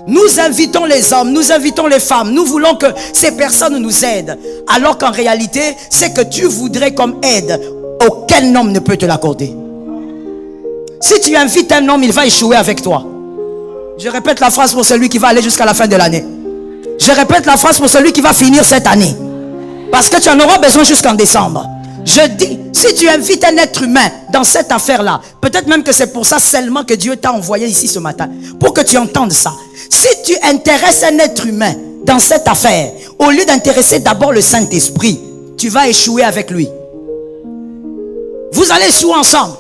Nous invitons les hommes, nous invitons les femmes. Nous voulons que ces personnes nous aident. Alors qu'en réalité, c'est que tu voudrais comme aide. Aucun homme ne peut te l'accorder. Si tu invites un homme, il va échouer avec toi. Je répète la phrase pour celui qui va aller jusqu'à la fin de l'année. Je répète la phrase pour celui qui va finir cette année. Parce que tu en auras besoin jusqu'en décembre. Je dis, si tu invites un être humain dans cette affaire-là, peut-être même que c'est pour ça seulement que Dieu t'a envoyé ici ce matin, pour que tu entendes ça. Si tu intéresses un être humain dans cette affaire, au lieu d'intéresser d'abord le Saint-Esprit, tu vas échouer avec lui. Vous allez échouer ensemble.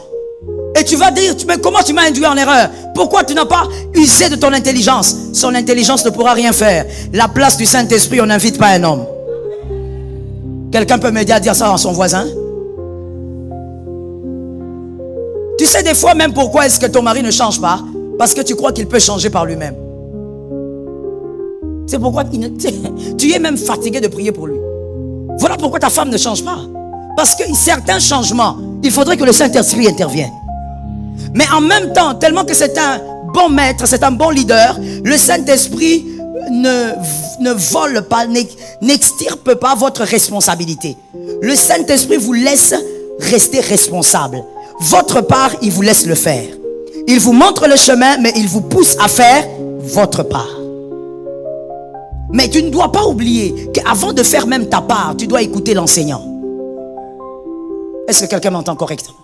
Et tu vas dire, mais comment tu m'as induit en erreur? Pourquoi tu n'as pas usé de ton intelligence? Son intelligence ne pourra rien faire. La place du Saint-Esprit, on n'invite pas un homme. Quelqu'un peut m'aider à dire ça à son voisin? Tu sais des fois même pourquoi est-ce que ton mari ne change pas? Parce que tu crois qu'il peut changer par lui-même. C'est pourquoi tu es même fatigué de prier pour lui. Voilà pourquoi ta femme ne change pas. Parce que certains changements, il faudrait que le Saint-Esprit intervienne. Mais en même temps, tellement que c'est un bon maître, c'est un bon leader, le Saint-Esprit ne vole pas, n'extirpe pas votre responsabilité. Le Saint-Esprit vous laisse rester responsable. Votre part, il vous laisse le faire. Il vous montre le chemin, mais il vous pousse à faire votre part. Mais tu ne dois pas oublier qu'avant de faire même ta part, tu dois écouter l'enseignant. Est-ce que quelqu'un m'entend correctement?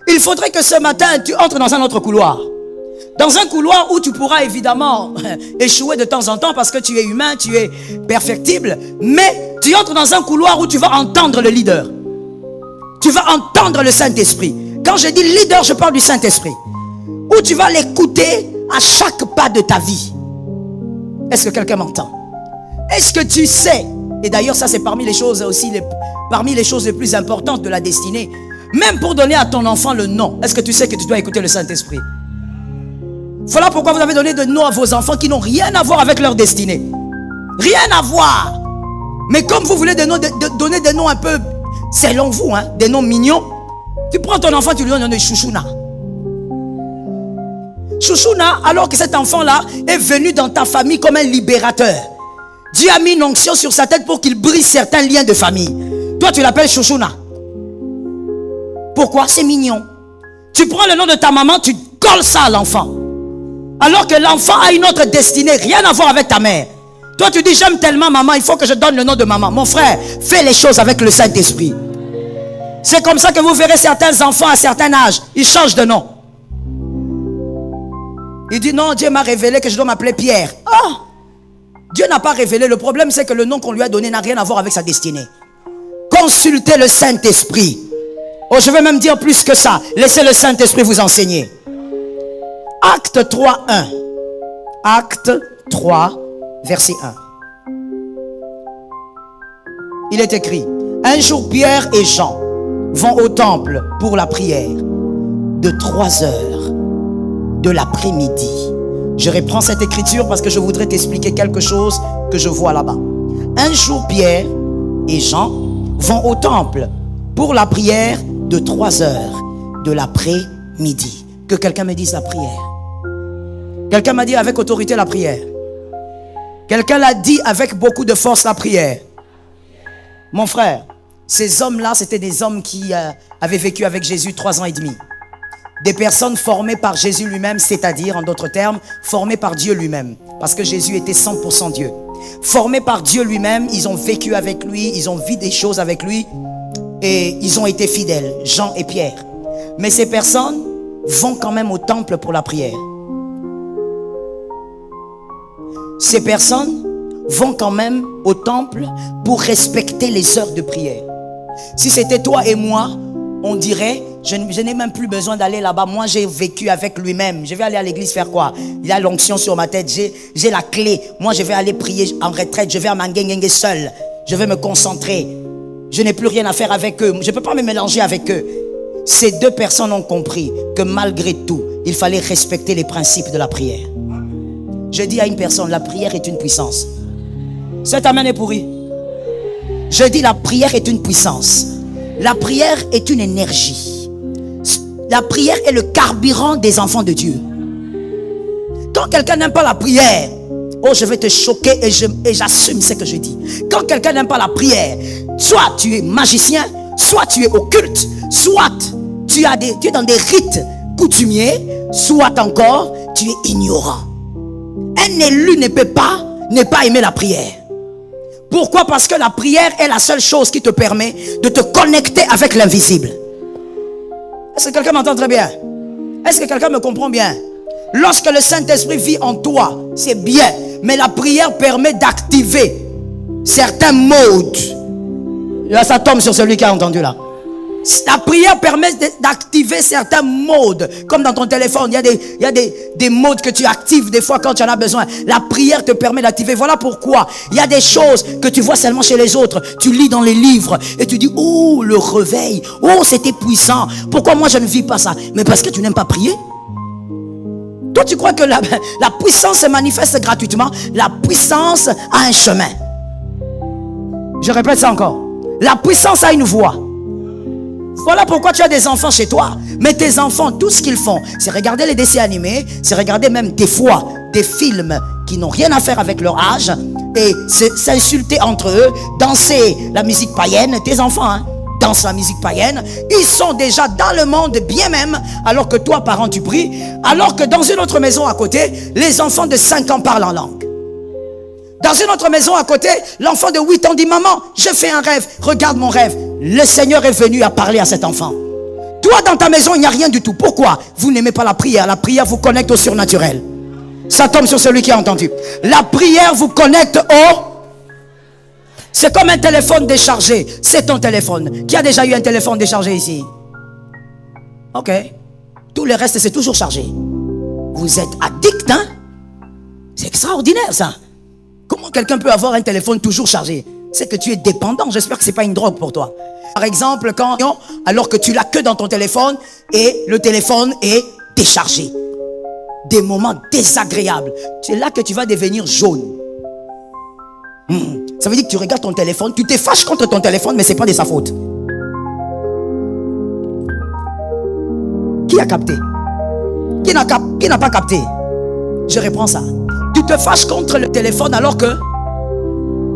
Il faudrait que ce matin, tu entres dans un autre couloir. Dans un couloir où tu pourras évidemment échouer de temps en temps parce que tu es humain, tu es perfectible. Mais tu entres dans un couloir où tu vas entendre le leader. Tu vas entendre le Saint-Esprit. Quand je dis leader, je parle du Saint-Esprit. Où tu vas l'écouter à chaque pas de ta vie. Est-ce que quelqu'un m'entend? Est-ce que tu sais, et d'ailleurs ça c'est parmi les choses aussi, parmi les choses les plus importantes de la destinée, même pour donner à ton enfant le nom, est-ce que tu sais que tu dois écouter le Saint-Esprit? Voilà pourquoi vous avez donné de noms à vos enfants qui n'ont rien à voir avec leur destinée. Rien à voir. Mais comme vous voulez donner des noms un peu, selon vous, hein, des noms mignons, tu prends ton enfant, tu lui donnes le nom de Chouchouna. Chouchouna, alors que cet enfant-là est venu dans ta famille comme un libérateur. Dieu a mis une onction sur sa tête pour qu'il brise certains liens de famille. Toi, tu l'appelles Chouchouna. Pourquoi? C'est mignon. Tu prends le nom de ta maman, tu colles ça à l'enfant. Alors que l'enfant a une autre destinée, rien à voir avec ta mère. Toi, tu dis, j'aime tellement maman, il faut que je donne le nom de maman. Mon frère, fais les choses avec le Saint-Esprit. C'est comme ça que vous verrez certains enfants à certains âges, ils changent de nom. Il dit, non, Dieu m'a révélé que je dois m'appeler Pierre. Oh! Dieu n'a pas révélé. Le problème, c'est que le nom qu'on lui a donné n'a rien à voir avec sa destinée. Consultez le Saint-Esprit. Oh, je vais même dire plus que ça. Laissez le Saint-Esprit vous enseigner. Acte 3, 1. Acte 3, verset 1. Il est écrit, un jour Pierre et Jean vont au temple pour la prière de 3 heures de l'après-midi. Je reprends cette écriture parce que je voudrais t'expliquer quelque chose que je vois là-bas. Un jour Pierre et Jean vont au temple pour la prière de 3 heures de l'après-midi. Que quelqu'un me dise la prière. Quelqu'un m'a dit avec autorité la prière. Quelqu'un l'a dit avec beaucoup de force la prière. Mon frère, ces hommes-là, c'était des hommes qui avaient vécu avec Jésus 3 ans et demi. Des personnes formées par Jésus lui-même, c'est-à-dire, en d'autres termes, formées par Dieu lui-même. Parce que Jésus était 100% Dieu. Formés par Dieu lui-même, ils ont vécu avec lui, ils ont vu des choses avec lui et ils ont été fidèles, Jean et Pierre. Mais ces personnes vont quand même au temple pour la prière. Ces personnes vont quand même au temple pour respecter les heures de prière. Si c'était toi et moi, on dirait, je n'ai même plus besoin d'aller là-bas. Moi, j'ai vécu avec lui-même. Je vais aller à l'église faire quoi? Il a l'onction sur ma tête. J'ai la clé. Moi, je vais aller prier en retraite. Je vais à Mangengue seul. Je vais me concentrer. Je n'ai plus rien à faire avec eux. Je ne peux pas me mélanger avec eux. Ces deux personnes ont compris que malgré tout, il fallait respecter les principes de la prière. Je dis à une personne, la prière est une puissance. Cet amen est pourri. Je dis, la prière est une puissance. La prière est une énergie. La prière est le carburant des enfants de Dieu. Quand quelqu'un n'aime pas la prière, oh, je vais te choquer et j'assume ce que je dis. Quand quelqu'un n'aime pas la prière, soit tu es magicien, soit tu es occulte, soit tu es dans des rites coutumiers, soit encore tu es ignorant. Un élu ne peut pas ne pas aimer la prière. Pourquoi? Parce que la prière est la seule chose qui te permet de te connecter avec l'invisible. Est-ce que quelqu'un m'entend très bien? Est-ce que quelqu'un me comprend bien? Lorsque le Saint-Esprit vit en toi, c'est bien. Mais la prière permet d'activer certains modes. Là, ça tombe sur celui qui a entendu là. La prière permet d'activer certains modes. Comme dans ton téléphone, il y a des modes que tu actives des fois quand tu en as besoin. La prière te permet d'activer. Voilà pourquoi il y a des choses que tu vois seulement chez les autres. Tu lis dans les livres et tu dis, oh, le réveil. Oh, c'était puissant. Pourquoi moi je ne vis pas ça? Mais parce que tu n'aimes pas prier. Toi, tu crois que la puissance se manifeste gratuitement? La puissance a un chemin. Je répète ça encore. La puissance a une voie. Voilà pourquoi tu as des enfants chez toi. Mais tes enfants, tout ce qu'ils font, c'est regarder les dessins animés, c'est regarder même des fois des films qui n'ont rien à faire avec leur âge et s'insulter entre eux, danser la musique païenne. Tes enfants, hein, dansent la musique païenne. Ils sont déjà dans le monde bien même, alors que toi, parent, tu pries. Alors que dans une autre maison à côté, les enfants de 5 ans parlent en langue. Dans une autre maison à côté, l'enfant de 8 ans dit, maman, je fais un rêve, regarde mon rêve. Le Seigneur est venu à parler à cet enfant. Toi, dans ta maison, il n'y a rien du tout. Pourquoi? Vous n'aimez pas la prière. La prière vous connecte au surnaturel. Ça tombe sur celui qui a entendu. La prière vous connecte au... C'est comme un téléphone déchargé. C'est ton téléphone. Qui a déjà eu un téléphone déchargé ici? Ok. Tout le reste, c'est toujours chargé. Vous êtes addict, hein? C'est extraordinaire, ça. Comment quelqu'un peut avoir un téléphone toujours chargé? C'est que tu es dépendant. J'espère que ce n'est pas une drogue pour toi. Par exemple, alors que tu l'as que dans ton téléphone et le téléphone est déchargé. Des moments désagréables. C'est là que tu vas devenir jaune. Ça veut dire que tu regardes ton téléphone, tu te fâches contre ton téléphone, mais ce n'est pas de sa faute. Qui a capté? Qui n'a pas capté? Je reprends ça. Tu te fâches contre le téléphone alors que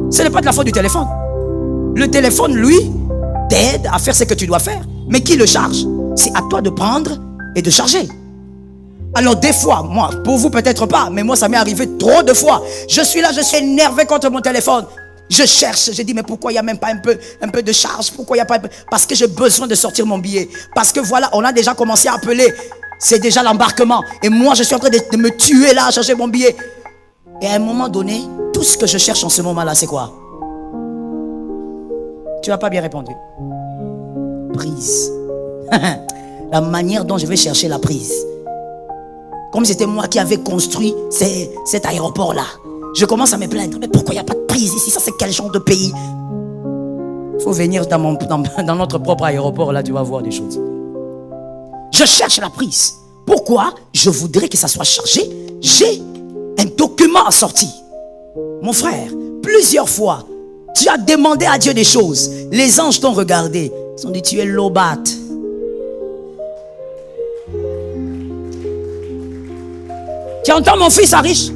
ce n'est pas de la faute du téléphone. Le téléphone, lui, t'aide à faire ce que tu dois faire. Mais qui le charge? C'est à toi de prendre et de charger. Alors des fois, moi, pour vous peut-être pas, mais moi ça m'est arrivé trop de fois. Je suis là, je suis énervé contre mon téléphone. Je cherche, je dis mais pourquoi il n'y a même pas un peu de charge? Pourquoi il n'y a pas un peu? Parce que j'ai besoin de sortir mon billet. Parce que voilà, on a déjà commencé à appeler. C'est déjà l'embarquement. Et moi je suis en train de me tuer là à chercher mon billet. Et à un moment donné, tout ce que je cherche en ce moment-là, c'est quoi? Tu n'as pas bien répondu. Prise. La manière dont je vais chercher la prise. Comme c'était moi qui avais construit cet aéroport-là. Je commence à me plaindre. Mais pourquoi il n'y a pas de prise ici? Ça, c'est quel genre de pays? Il faut venir dans notre propre aéroport, là, tu vas voir des choses. Je cherche la prise. Pourquoi? Je voudrais que ça soit chargé. J'ai un document à sortir. Mon frère, plusieurs fois, tu as demandé à Dieu des choses. Les anges t'ont regardé. Ils ont dit, tu es lobat. Tu entends mon fils Arish?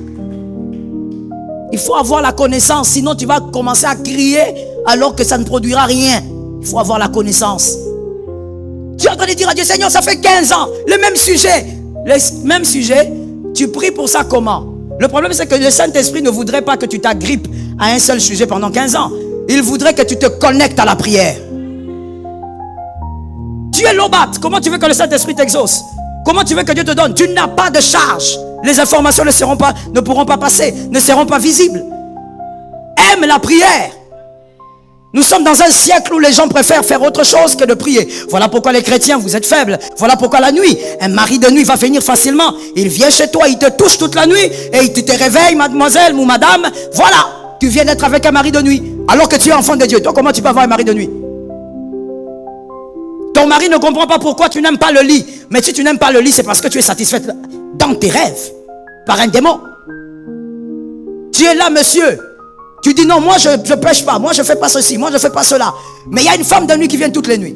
Il faut avoir la connaissance, sinon tu vas commencer à crier alors que ça ne produira rien. Il faut avoir la connaissance. Tu es en train de dire à Dieu, Seigneur, ça fait 15 ans, le même sujet, tu pries pour ça comment? Le problème c'est que le Saint-Esprit ne voudrait pas que tu t'agrippes à un seul sujet pendant 15 ans. Il voudrait que tu te connectes à la prière. Tu es lobat, comment tu veux que le Saint-Esprit t'exauce? Comment tu veux que Dieu te donne? Tu n'as pas de charge. Les informations ne pourront pas passer, ne seront pas visibles. Aime la prière. Nous sommes dans un siècle où les gens préfèrent faire autre chose que de prier. Voilà pourquoi les chrétiens, vous êtes faibles. Voilà pourquoi la nuit, un mari de nuit va venir facilement. Il vient chez toi, il te touche toute la nuit et il te réveille, mademoiselle ou madame. Voilà, tu viens d'être avec un mari de nuit alors que tu es enfant de Dieu. Toi, comment tu peux avoir un mari de nuit? Ton mari ne comprend pas pourquoi tu n'aimes pas le lit. Mais si tu n'aimes pas le lit, c'est parce que tu es satisfaite dans tes rêves par un démon. Tu es là, monsieur. Tu dis non, moi je ne pêche pas, moi je ne fais pas ceci, moi je ne fais pas cela. Mais il y a une femme de nuit qui vient toutes les nuits.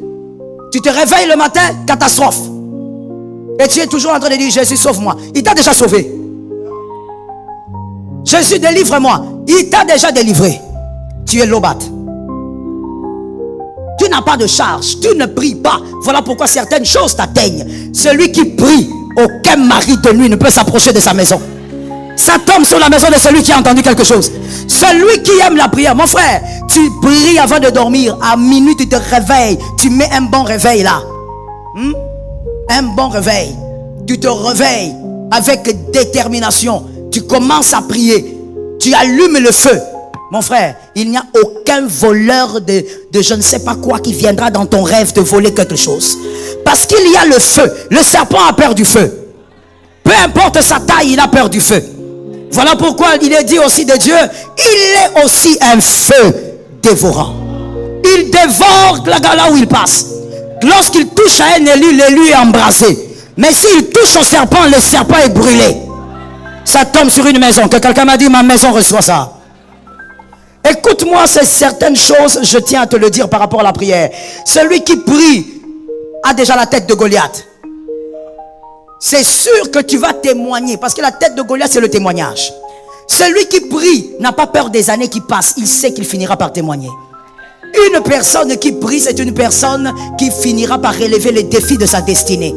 Tu te réveilles le matin, catastrophe. Et tu es toujours en train de dire, Jésus, sauve-moi. Il t'a déjà sauvé. Jésus, délivre-moi. Il t'a déjà délivré. Tu es lobat. Tu n'as pas de charge. Tu ne pries pas. Voilà pourquoi certaines choses t'atteignent. Celui qui prie, aucun mari de lui ne peut s'approcher de sa maison. Ça tombe sur la maison de celui qui a entendu quelque chose. Celui qui aime la prière. Mon frère, tu pries avant de dormir. À minuit, tu te réveilles. Tu mets un bon réveil là. Un bon réveil. Tu te réveilles avec détermination. Tu commences à prier. Tu allumes le feu. Mon frère, il n'y a aucun voleur de je ne sais pas quoi qui viendra dans ton rêve te voler quelque chose. Parce qu'il y a le feu. Le serpent a peur du feu. Peu importe sa taille, il a peur du feu. Voilà pourquoi il est dit aussi de Dieu, il est aussi un feu dévorant. Il dévore là où il passe. Lorsqu'il touche à un élu, l'élu est embrasé. Mais s'il touche au serpent, le serpent est brûlé. Ça tombe sur une maison. Que quelqu'un m'a dit, ma maison reçoit ça. Écoute-moi, c'est certaines choses, je tiens à te le dire par rapport à la prière. Celui qui prie a déjà la tête de Goliath. C'est sûr que tu vas témoigner, parce que la tête de Goliath, c'est le témoignage. Celui qui prie n'a pas peur des années qui passent. Il sait qu'il finira par témoigner. Une personne qui prie, c'est une personne qui finira par relever les défis de sa destinée.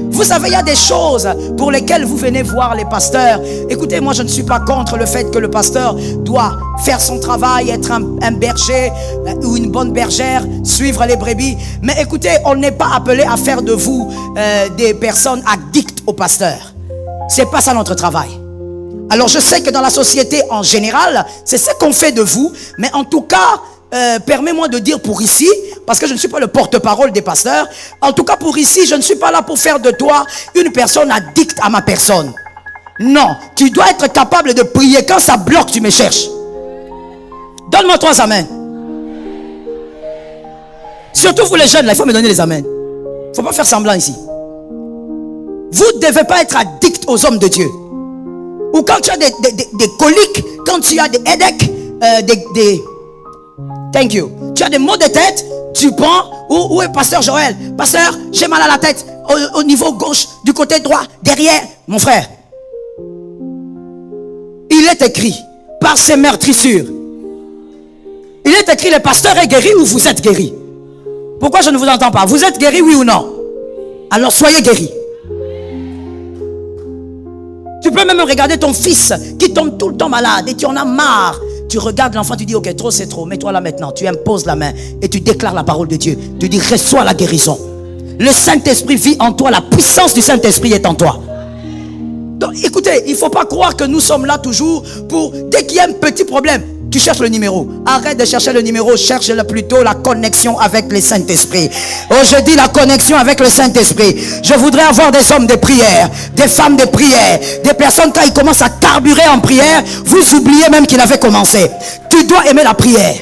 Vous savez, il y a des choses pour lesquelles vous venez voir les pasteurs. Écoutez, moi je ne suis pas contre le fait que le pasteur doit faire son travail, être un berger ou une bonne bergère, suivre les brebis. Mais écoutez, on n'est pas appelé à faire de vous des personnes addictes au pasteur. C'est pas ça notre travail. Alors je sais que dans la société en général, c'est ce qu'on fait de vous. Mais en tout cas, permets-moi de dire pour ici, parce que je ne suis pas le porte-parole des pasteurs. En tout cas pour ici, je ne suis pas là pour faire de toi une personne addicte à ma personne. Non, tu dois être capable de prier. Quand ça bloque, tu me cherches. Donne-moi 3 amens. Surtout vous les jeunes, là, il faut me donner les amens. Il ne faut pas faire semblant ici. Vous ne devez pas être addict aux hommes de Dieu. Ou quand tu as des coliques, quand tu as des headaches, thank you. Tu as des maux de tête, tu prends, où est pasteur Joël? Pasteur, j'ai mal à la tête, au niveau gauche, du côté droit, derrière. Mon frère, il est écrit, par ses meurtrissures, il est écrit, le pasteur est guéri ou vous êtes guéri? Pourquoi je ne vous entends pas? Vous êtes guéri, oui ou non? Alors soyez guéri. Tu peux même regarder ton fils qui tombe tout le temps malade et tu en as marre. Tu regardes l'enfant, tu dis ok, trop c'est trop, mets-toi là maintenant. Tu imposes la main et tu déclares la parole de Dieu. Tu dis reçois la guérison. Le Saint-Esprit vit en toi, la puissance du Saint-Esprit est en toi. Donc écoutez, il ne faut pas croire que nous sommes là toujours pour, dès qu'il y a un petit problème, tu cherches le numéro. Arrête de chercher le numéro, cherche plutôt la connexion avec le Saint-Esprit. Oh, je dis la connexion avec le Saint-Esprit. Je voudrais avoir des hommes de prière, des femmes de prière, des personnes quand ils commencent à carburer en prière, vous oubliez même qu'il avait commencé. Tu dois aimer la prière.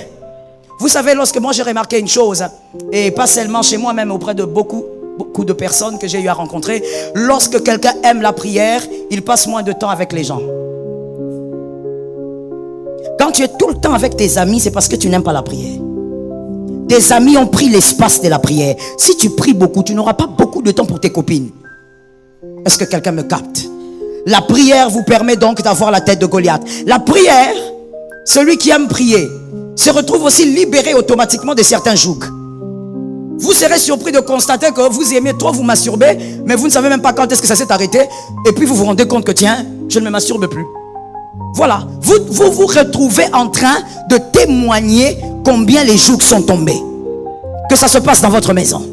Vous savez, lorsque moi j'ai remarqué une chose, et pas seulement chez moi, même auprès de beaucoup de personnes que j'ai eu à rencontrer, lorsque quelqu'un aime la prière, il passe moins de temps avec les gens. Quand tu es tout le temps avec tes amis, c'est parce que tu n'aimes pas la prière. Tes amis ont pris l'espace de la prière. Si tu pries beaucoup, tu n'auras pas beaucoup de temps pour tes copines. Est-ce que quelqu'un me capte? La prière vous permet donc d'avoir la tête de Goliath. La prière, celui qui aime prier, se retrouve aussi libéré automatiquement de certains jougs. Vous serez surpris de constater que vous aimez trop vous masturber, mais vous ne savez même pas quand est-ce que ça s'est arrêté. Et puis vous vous rendez compte que tiens, je ne me masturbe plus. Voilà, vous retrouvez en train de témoigner combien les jougs sont tombés. Que ça se passe dans votre maison.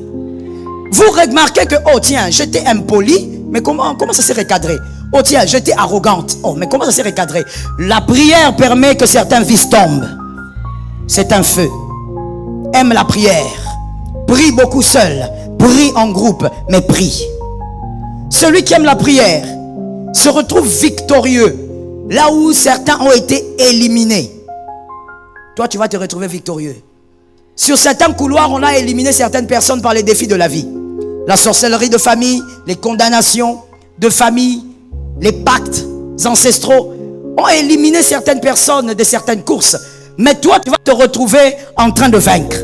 Vous remarquez que, oh tiens, j'étais impoli, mais comment ça s'est recadré? Oh tiens, j'étais arrogante, oh mais comment ça s'est recadré? La prière permet que certains vices tombent. C'est un feu. Aime la prière. Prie beaucoup seul. Prie en groupe, mais prie. Celui qui aime la prière se retrouve victorieux. Là où certains ont été éliminés, toi tu vas te retrouver victorieux. Sur certains couloirs, on a éliminé certaines personnes par les défis de la vie. La sorcellerie de famille, les condamnations de famille, les pactes ancestraux ont éliminé certaines personnes de certaines courses. Mais toi, tu vas te retrouver en train de vaincre.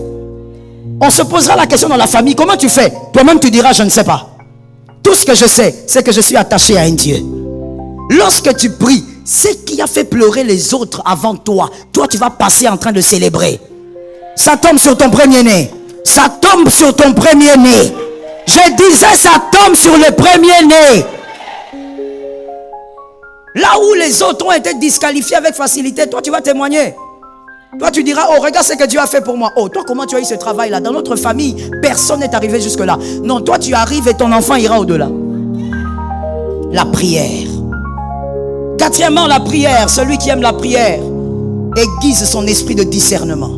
On se posera la question dans la famille, comment tu fais? Toi-même tu diras, je ne sais pas. Tout ce que je sais, c'est que je suis attaché à un Dieu. Lorsque tu pries, ce qui a fait pleurer les autres avant toi, toi tu vas passer en train de célébrer. Ça tombe sur ton premier-né. Ça tombe sur ton premier-né. Je disais, ça tombe sur le premier-né. Là où les autres ont été disqualifiés avec facilité, toi tu vas témoigner. Toi tu diras, oh regarde ce que Dieu a fait pour moi. Oh toi comment tu as eu ce travail là? Dans notre famille, personne n'est arrivé jusque là. Non, toi tu arrives et ton enfant ira au-delà. La prière. Quatrièmement, la prière. Celui qui aime la prière aiguise son esprit de discernement.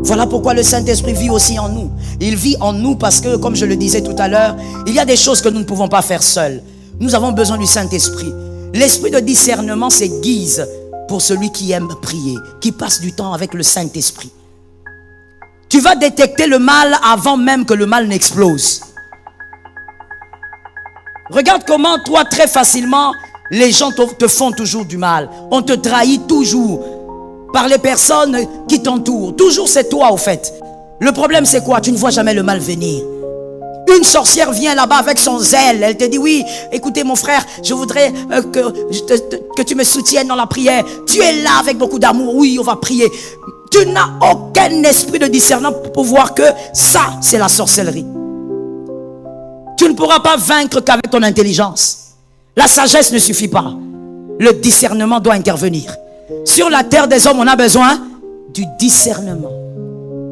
Voilà pourquoi le Saint-Esprit vit aussi en nous. Il vit en nous parce que, comme je le disais tout à l'heure, il y a des choses que nous ne pouvons pas faire seuls. Nous avons besoin du Saint-Esprit. L'esprit de discernement s'aiguise pour celui qui aime prier, qui passe du temps avec le Saint-Esprit. Tu vas détecter le mal avant même que le mal n'explose. Regarde comment toi, très facilement, les gens te font toujours du mal. On te trahit toujours par les personnes qui t'entourent. Toujours c'est toi au fait. Le problème c'est quoi? Tu ne vois jamais le mal venir. Une sorcière vient là-bas avec son zèle. Elle te dit, oui, écoutez mon frère, je voudrais que tu me soutiennes dans la prière. Tu es là avec beaucoup d'amour. Oui, on va prier. Tu n'as aucun esprit de discernement pour voir que ça, c'est la sorcellerie. Tu ne pourras pas vaincre qu'avec ton intelligence. La sagesse ne suffit pas. Le discernement doit intervenir. Sur la terre des hommes, on a besoin du discernement.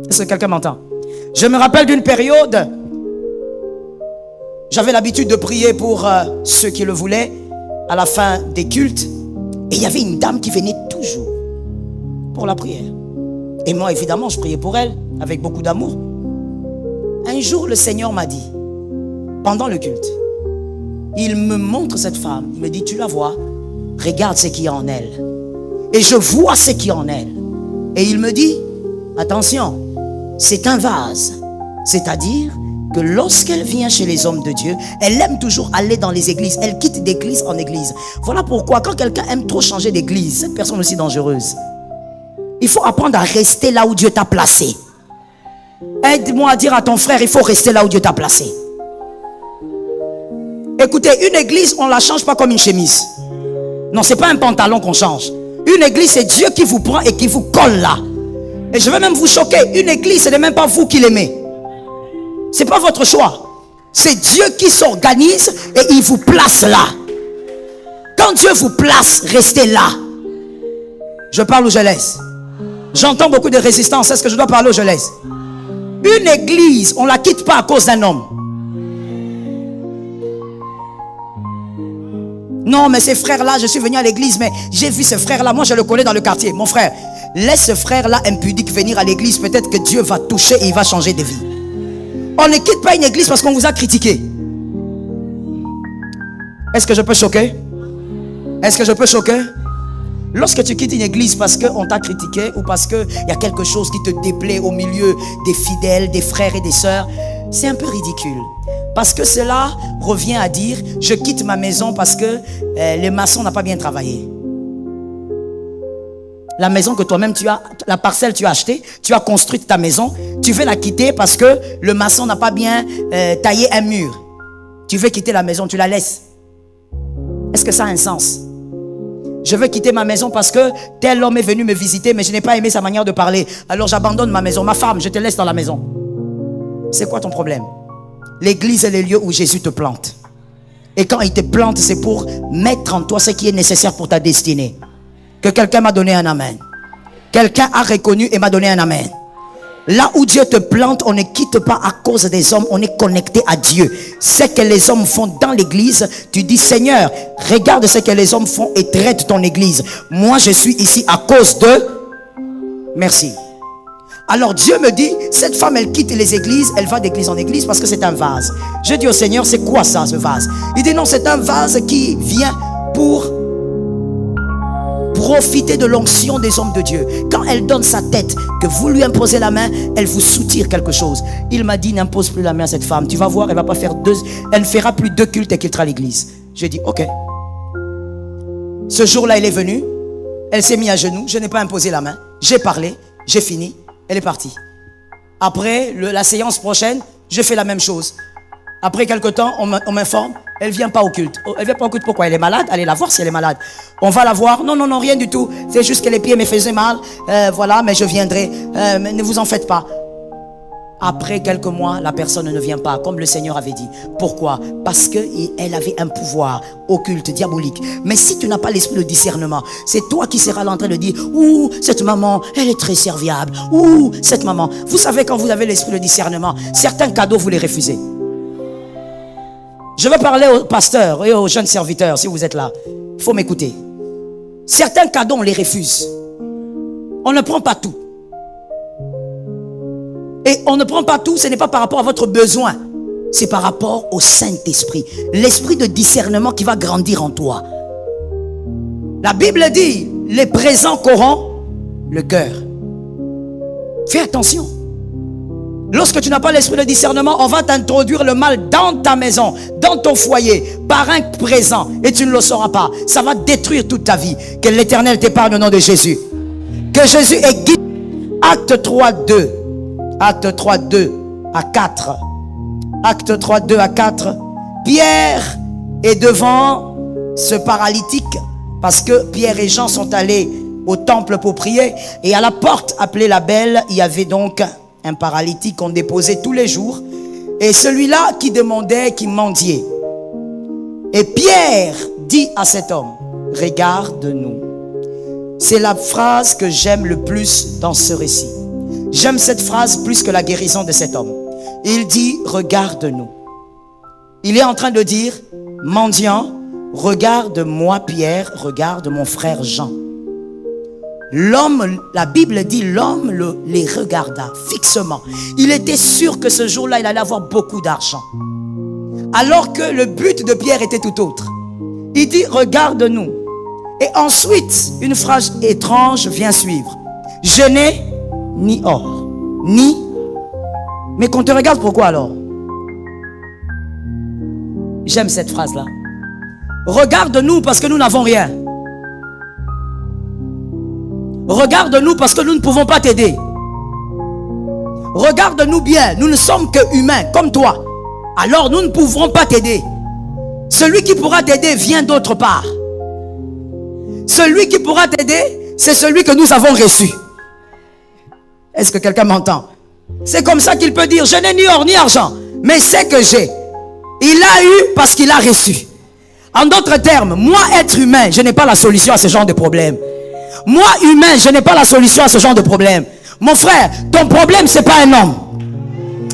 Est-ce que quelqu'un m'entend? Je me rappelle d'une période, j'avais l'habitude de prier pour ceux qui le voulaient à la fin des cultes. Et il y avait une dame qui venait toujours pour la prière. Et moi, évidemment, je priais pour elle avec beaucoup d'amour. Un jour, le Seigneur m'a dit, pendant le culte, il me montre cette femme. Il me dit, tu la vois, regarde ce qu'il y a en elle. Et je vois ce qu'il y a en elle. Et il me dit, attention, c'est un vase. C'est-à-dire que lorsqu'elle vient chez les hommes de Dieu, elle aime toujours aller dans les églises. Elle quitte d'église en église. Voilà pourquoi quand quelqu'un aime trop changer d'église, cette personne est aussi dangereuse. Il faut apprendre à rester là où Dieu t'a placé. Aide-moi à dire à ton frère, il faut rester là où Dieu t'a placé. Écoutez, une église, on ne la change pas comme une chemise. Non, ce n'est pas un pantalon qu'on change. Une église, c'est Dieu qui vous prend et qui vous colle là. Et je vais même vous choquer. Une église, ce n'est même pas vous qui l'aimez. Ce n'est pas votre choix. C'est Dieu qui s'organise et il vous place là. Quand Dieu vous place, restez là. Je parle ou je laisse? J'entends beaucoup de résistance. Est-ce que je dois parler ou je laisse? Une église, on ne la quitte pas à cause d'un homme. Non, mais ces frères-là, je suis venu à l'église, mais j'ai vu ce frère-là, moi je le connais dans le quartier. Mon frère, laisse ce frère-là impudique venir à l'église, peut-être que Dieu va toucher et il va changer de vie. On ne quitte pas une église parce qu'on vous a critiqué. Est-ce que je peux choquer? Est-ce que je peux choquer? Lorsque tu quittes une église parce qu'on t'a critiqué ou parce qu'il y a quelque chose qui te déplaît au milieu des fidèles, des frères et des sœurs, c'est un peu ridicule. Parce que cela revient à dire, je quitte ma maison parce que les maçons n'ont pas bien travaillé. La maison que toi-même tu as, la parcelle tu as achetée, tu as construit ta maison, tu veux la quitter parce que le maçon n'a pas bien taillé un mur. Tu veux quitter la maison, tu la laisses. Est-ce que ça a un sens? Je veux quitter ma maison parce que tel homme est venu me visiter, mais je n'ai pas aimé sa manière de parler. Alors j'abandonne ma maison. Ma femme, je te laisse dans la maison. C'est quoi ton problème? L'église est le lieu où Jésus te plante. Et quand il te plante, c'est pour mettre en toi ce qui est nécessaire pour ta destinée. Que quelqu'un m'a donné un amen. Quelqu'un a reconnu et m'a donné un amen. Là où Dieu te plante, on ne quitte pas à cause des hommes, on est connecté à Dieu. Ce que les hommes font dans l'église, tu dis Seigneur, regarde ce que les hommes font et traite ton église. Moi je suis ici à cause de... Merci. Alors Dieu me dit, cette femme elle quitte les églises, elle va d'église en église parce que c'est un vase. Je dis au Seigneur, c'est quoi ça ce vase? Il dit non, c'est un vase qui vient pour profiter de l'onction des hommes de Dieu. Quand elle donne sa tête, que vous lui imposez la main, elle vous soutire quelque chose. Il m'a dit, n'impose plus la main à cette femme. Tu vas voir, elle va pas faire elle ne fera plus 2 cultes et quittera l'église. J'ai dit, ok. Ce jour-là, elle est venue. Elle s'est mise à genoux. Je n'ai pas imposé la main. J'ai parlé. J'ai fini. Elle est partie. Après, la séance prochaine, je fais la même chose. Après quelque temps, on m'informe, elle vient pas au culte. Elle vient pas au culte, pourquoi? Elle est malade, allez la voir si elle est malade. On va la voir, non, rien du tout. C'est juste que les pieds me faisaient mal, voilà, mais je viendrai. Mais ne vous en faites pas. Après quelques mois, la personne ne vient pas, comme le Seigneur avait dit. Pourquoi? Parce qu'elle avait un pouvoir occulte, diabolique. Mais si tu n'as pas l'esprit de discernement, c'est toi qui seras là en train de dire, ouh, cette maman, elle est très serviable. Ouh, cette maman. Vous savez, quand vous avez l'esprit de discernement, certains cadeaux, vous les refusez. Je veux parler aux pasteurs et aux jeunes serviteurs, si vous êtes là. Il faut m'écouter. Certains cadeaux, on les refuse. On ne prend pas tout. Et on ne prend pas tout, ce n'est pas par rapport à votre besoin. C'est par rapport au Saint-Esprit. L'esprit de discernement qui va grandir en toi. La Bible dit, les présents corrompent le cœur. Fais attention. Lorsque tu n'as pas l'esprit de discernement, on va t'introduire le mal dans ta maison, dans ton foyer, par un présent, et tu ne le sauras pas. Ça va détruire toute ta vie. Que l'Éternel t'épargne au nom de Jésus. Que Jésus est guidé. Acte 3, 2. Acte 3, 2 à 4. Acte 3, 2 à 4. Pierre est devant ce paralytique parce que Pierre et Jean sont allés au temple pour prier. Et à la porte appelée la Belle, il y avait donc un paralytique qu'on déposait tous les jours. Et celui-là qui demandait, qui mendiait. Et Pierre dit à cet homme, regarde-nous. C'est la phrase que j'aime le plus dans ce récit. J'aime cette phrase plus que la guérison de cet homme. Il dit, regarde-nous. Il est en train de dire, mendiant, regarde-moi Pierre, regarde mon frère Jean. L'homme, la Bible dit, l'homme les regarda fixement. Il était sûr que ce jour-là, il allait avoir beaucoup d'argent. Alors que le but de Pierre était tout autre. Il dit, regarde-nous. Et ensuite, une phrase étrange vient suivre. Je n'ai ni or, ni... Mais qu'on te regarde, pourquoi alors? J'aime cette phrase-là. Regarde-nous parce que nous n'avons rien. Regarde-nous parce que nous ne pouvons pas t'aider. Regarde-nous bien, nous ne sommes que humains, comme toi. Alors nous ne pouvons pas t'aider. Celui qui pourra t'aider vient d'autre part. Celui qui pourra t'aider, c'est celui que nous avons reçu. Est-ce que quelqu'un m'entend? C'est comme ça qu'il peut dire, je n'ai ni or ni argent, mais c'est que j'ai. Il a eu parce qu'il a reçu. En d'autres termes, moi être humain, je n'ai pas la solution à ce genre de problème. Moi humain, je n'ai pas la solution à ce genre de problème. Mon frère, ton problème c'est pas un homme.